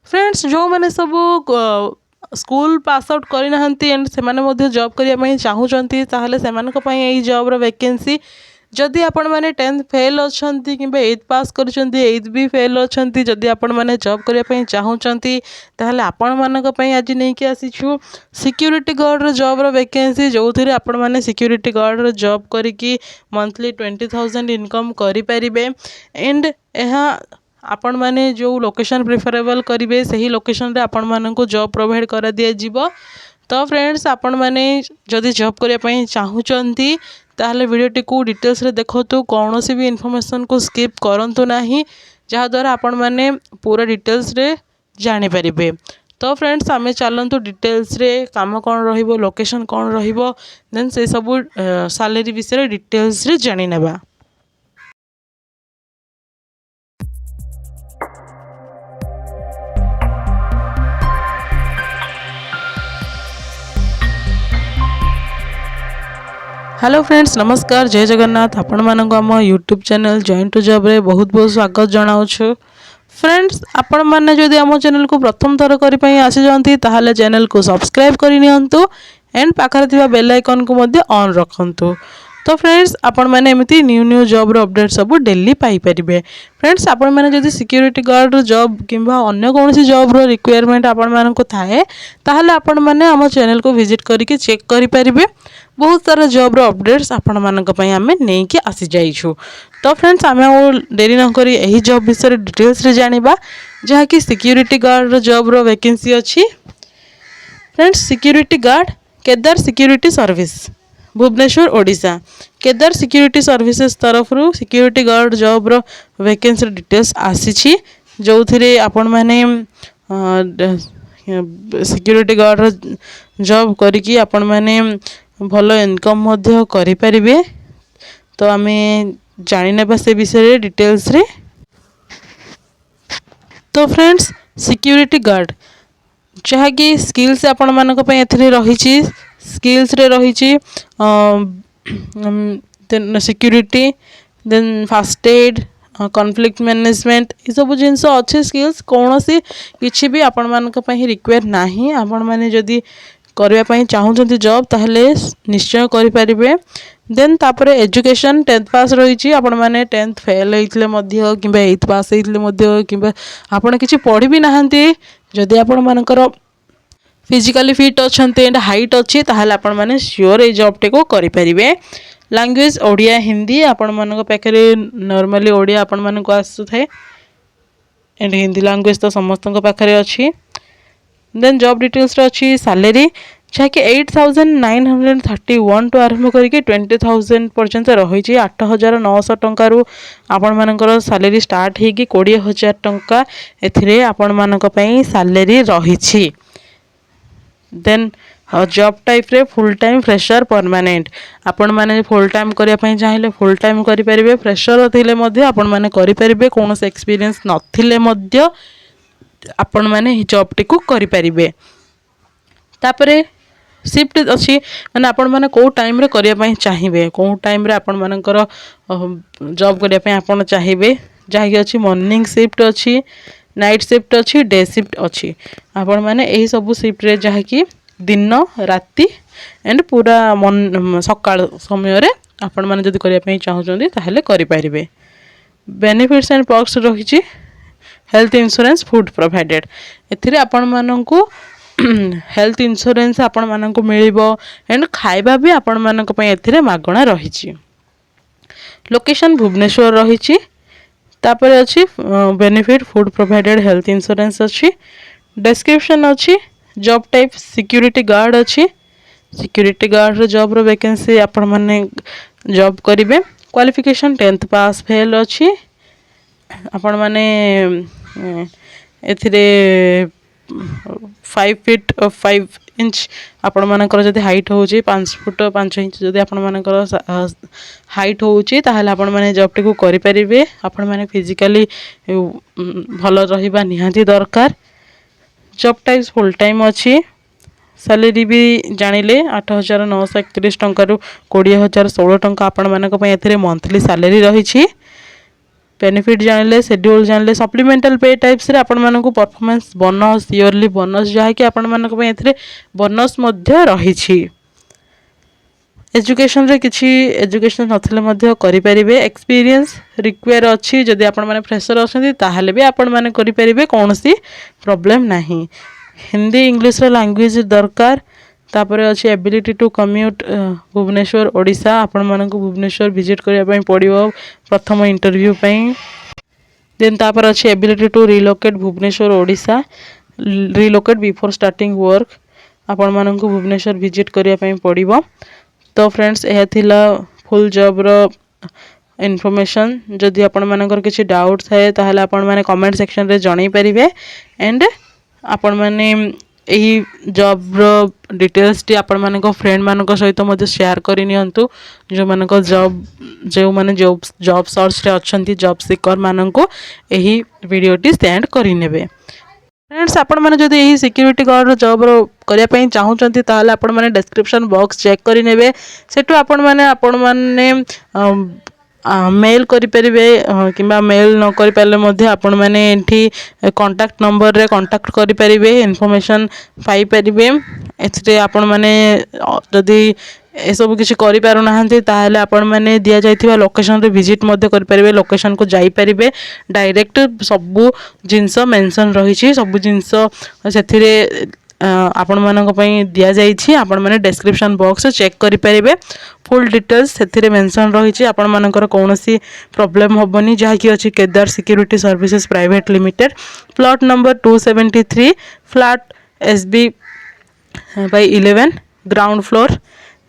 Friends जो मैंने सब स्कूल पास आउट करना एंड से जॉब करने चाहूँगी ताहले से जॉब वैकेंसी जदि आपण मैंने 10th फेल अच्छा कि 8th पास कर 8th भी फेल अच्छा जदि आपण मैंने जॉब करने चाहूँगी ताहले आपण मानक आज नहीं आसीचु सिक्यूरीटी गार्ड जॉब वैकेंसी जो थे आपण मैंने सिक्यूरीटी गार्ड जॉब करी मंथली 20,000 इनकम करें एंड यह आपण मैंने जो लोकेशन प्रिफरेबल करेंगे से ही लोकेशन रे आपण मानक जॉब प्रोवाइड कर दिज्व। तो फ्रेंड्स आपण मैंने जदि जॉब करने चाहूँगी ताहले वीडियोटी को डिटेल्स रे देखो कौन सी भी इनफॉरमेशन को स्किप करंतु नहीं जहाँद्वारा आपण मैंने पूरा डिटेल्स रे जानी पारिबे। तो फ्रेंड्स आमे चलतु डिटेल्स रे काम कौन रहिबो लोकेशन कौन रहिबो देन से सब सैलरी विषय डिटेल्स रे जानी नेबा। हेलो फ्रेंड्स नमस्कार जय जगन्नाथ आपण मानक आम YouTube channel join to job रे बहुत बहुत स्वागत जनाऊँ। फ्रेंड्स आपण मैंने जदि आम चैनल को प्रथम थर करने आसी जाती ताहले चैनल को सब्सक्राइब करनी एंड पाखरे थिबा बेल आइकन को मध्य ऑन रखंतु। तो फ्रेंड्स आपण मैंने एमती न्यू न्यू जॉब रो अपडेट सब डेली पाई परिबे। फ्रेंड्स आपण मैंने जदि सिक्यूरीटी गार्ड जॉब किंबा अन्य कौन सी जॉब रो रिक्वायरमेंट आपण मानक थाए ताहले आपण मैंने आम चैनल को विजिट करके चेक करि परिबे। बहुत सारा जॉब रो अपडेट्स आपण मानक पई आमे नै कि आसी जाइछु। तो फ्रेंड्स आमे डेरी न करी एही जॉब विषय डिटेल्स रे जानिबा जहा कि सिक्यूरीटी गार्ड रो जॉब रो वैकेंसी अछि। Friends security guard Kedar security service Bhubaneswar Odisha Kedar security services तरफ रु सिक्यूरीटी गार्ड जॉब रो वैकेंसी डिटेल्स आसी जो थिरे आपण माने सिक्यूरीटी गार्ड रो जॉब करिकी आपण माने भल इनकम करि परिबे। तो आमे जानि नेबा से विषय डिटेल्स रे। तो फ्रेंड्स सिक्यूरीटी गार्ड जहाँकि स्किल्स आपण मानक पई एथरे रहिछि स्किल्स रे रहिछि then security then first aid conflict management ये सब जिनस अच्छे स्किल्स कौन सी किसी भी आपण मानक पई रिक्वायर नाही। आपण माने जदि करने चाहूँगी जॉब ताहले निश्चय करें। देन तापर एजुकेशन 10th पास रही आपण मैंने 10th फेल होते कि 8th पास होते कि आपड़ कि पढ़ी भी नहांती जदि आपण मानकर फिजिकली फिट अच्छा एंड हाइट अच्छी ताहले आपण माने श्योर ये जॉब टे को करें। लैंग्वेज ओडिया हिंदी आपण मानक पाखे नॉर्मली ओडिया आपण मानक आसु थाए एंड हिंदी लैंग्वेज तो समस्त पाखे अच्छी। देन जॉब डिटेल्स अच्छी सैलरी जहाँकि 8,931 टू आरंभ करके 20,000 पर्यंत रही 8,900 टंका रू आपण मानकर सैलरी स्टार्ट होगी 20,000 टंका एथिरे आपण मानक पई सैलरी रही। देन जॉब टाइप रे फुल टाइम फ्रेशर परमानेंट आपण माने फुल टाइम करिया पई चाहिए फुल टाइम करि परिबे फ्रेशर थिले मध्य आपण माने करि परिबे कौन से एक्सपीरियंस नथिले मध्य आपण माने जॉब टी को करि परिबे। तापरे शिफ्ट अच्छी मैंने आपण मैंने कौ टाइम रे करिया पई चाहिए कौ टाइम रे आपण मानकर जॉब करिया पई आपण चाहिए जहाँकि अच्छी मॉर्निंग शिफ्ट अच्छी नाइट शिफ्ट अच्छी डे शिफ्ट अच्छी आपण मैंने यही सब शिफ्ट रे जहाँकि दिन राति एंड पूरा सकाळ समय रे आपण मैंने जदि करिया पई चाहूचंदी ताहले करि परिबे। बेनिफिट्स एंड पर्क्स रही हेल्थ इंश्योरेंस फूड प्रोवाइडेड एथिरे आपण माननकु हेल्थ इंश्योरेंस आपण माननकु मिलिबो एंड खाइबा भी आपण मानक पई एथिरे मागणा रहिछि। लोकेशन भुवनेश्वर रहिछि तापर अछि benefit food provided health insurance अछि। डिस्क्रिप्शन अछि जॉब टाइप सिक्यूरीटी गार्ड अछि सिक्यूरीटी गार्ड रो जॉब रो वैकेंसी आपण माने जॉब करिवे। क्वालिफिकेशन 10th पास फेल अछि आपण माने एथिरे 5 फीट 5 इंच आपण मानकर जदि हाइट होउची 5 फुट 5 इंच जदि आपण मानकर हाइट होउची ताहले आपण माने जॉब टी को करि परिबे। आपण माने फिजिकली भलो रहिबा निहाती दरकार। जॉब टाइप फुल टाइम अच्छी सैलरी भी जानिले 8,931 टंका रु 20,016 टंका आपण मानक पई एथिरे मंथली सैलरी रही। बेनिफिट जानले शेड्यूल जानले सप्लीमेंटल पे टाइप्स रे आपण मानकु परफॉर्मेंस बोनस इयरली बोनस जहा कि आपण मानक पे एथरे बोनस मध्य रही एजुकेशन रे किछि एजुकेशन नथिले मध्य करि परिबे एक्सपीरियंस रिक्वायर अछि जदि आपण माने फ्रेशर अछंती ताहाले भी आपण माने करि परिबे कोनोसी प्रॉब्लम नाही हिंदी इंग्लिश रो लैंग्वेज दरकार तापर अच्छे ability to commute Bhubaneswar Odisha आपण मानक भुवनेश्वर विजिट करिया पई पड़िबो प्रथम इंटरव्यू पई देन तापर अच्छे ability to relocate Bhubaneswar Odisha relocate before starting work आपण मानक भुवनेश्वर विजिट करिया पई पड़िबो तो फ्रेंड्स यह थिला फुल जॉब रो इनफॉरमेशन जदि आपण मानकर किछि डाउट थाए ताहाले आपण माने कमेंट सेक्शन रे जणाई परिबे एंड आपण माने यही जॉब रो डिटेल्स टी आपण मानक फ्रेंड मानक सहित मते शेयर करि नियंतु जो मानक जो माने जॉब सर्च रे अछंती जॉब सीकर मानक यही वीडियो टी सेंड करि नेबे फ्रेंड्स आपण माने जदि यही सिक्योरिटी गार्ड जॉब रो करिया पई चाहूचंती ताहाले आपण माने डिस्क्रिप्शन बॉक्स चेक करि नेबे सेटु आपण माने मेल करि परिबे किबा मेल न करि पाले मध्ये आपण माने एठी कांटेक्ट नंबर रे कांटेक्ट करि परिबे इन्फॉर्मेशन पाई परिबे एथरे आपण माने जदि ए सब किछि करि पारु नाहंती ताहाले आपण माने दिया जायथिबा लोकेशन रे विजिट मध्ये करि परिबे लोकेशन को जाई परिबे डायरेक्ट सबु जिंस मेंशन रही छि सबु जिंस सेथिरे आपण मानक पई दिया जाई छि आपण माने डिस्क्रिप्शन बॉक्स चेक करि परिबे फुल डिटेल्स सेथिरे मेंशन रही छि आपण मानकर कोनोसी प्रॉब्लम होबनी जहा कि अछि Kedar security services private limited plot number 273 flat SB by 11 ground floor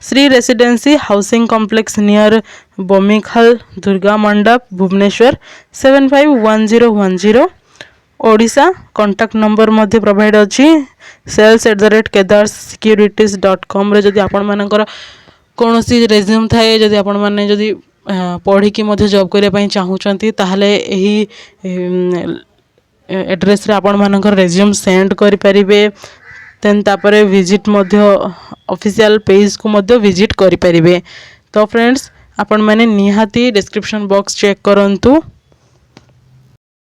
Shri residency housing complex near Bomikhal Durga Mandap Bhubaneswar 751010 Odisha contact number मध्ये प्रोवाइड अछि sales@kedarsecurities.com रे जदि आपण मानकर कोनोसी रेज्यूम थाए जदि आपण माने जदि पढ़ी कि मध्ये जॉब करिया पई चाहूचंती ताहाले एही एड्रेस रे आपण मानकर रेज्यूम सेंड करि परिबे देन तापरे विजिट मध्ये ऑफिशियल पेज को मध्ये विजिट करि परिबे तो फ्रेंड्स आपण माने निहाती डिस्क्रिप्शन बॉक्स चेक करंतु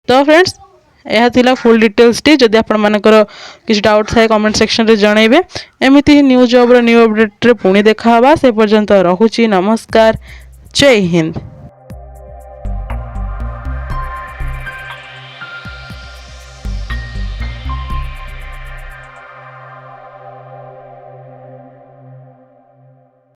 तो फ्रेंड्स यह थिला फुल डिटेल्स टी जदि आपण मानकर किछ डाउट थाए कमेंट सेक्शन रे जणाइबे एमिति ही न्यू जॉब रो न्यू अपडेट रे पुणी देखा हबा से पर्यंत रहुची नमस्कार जय हिंद।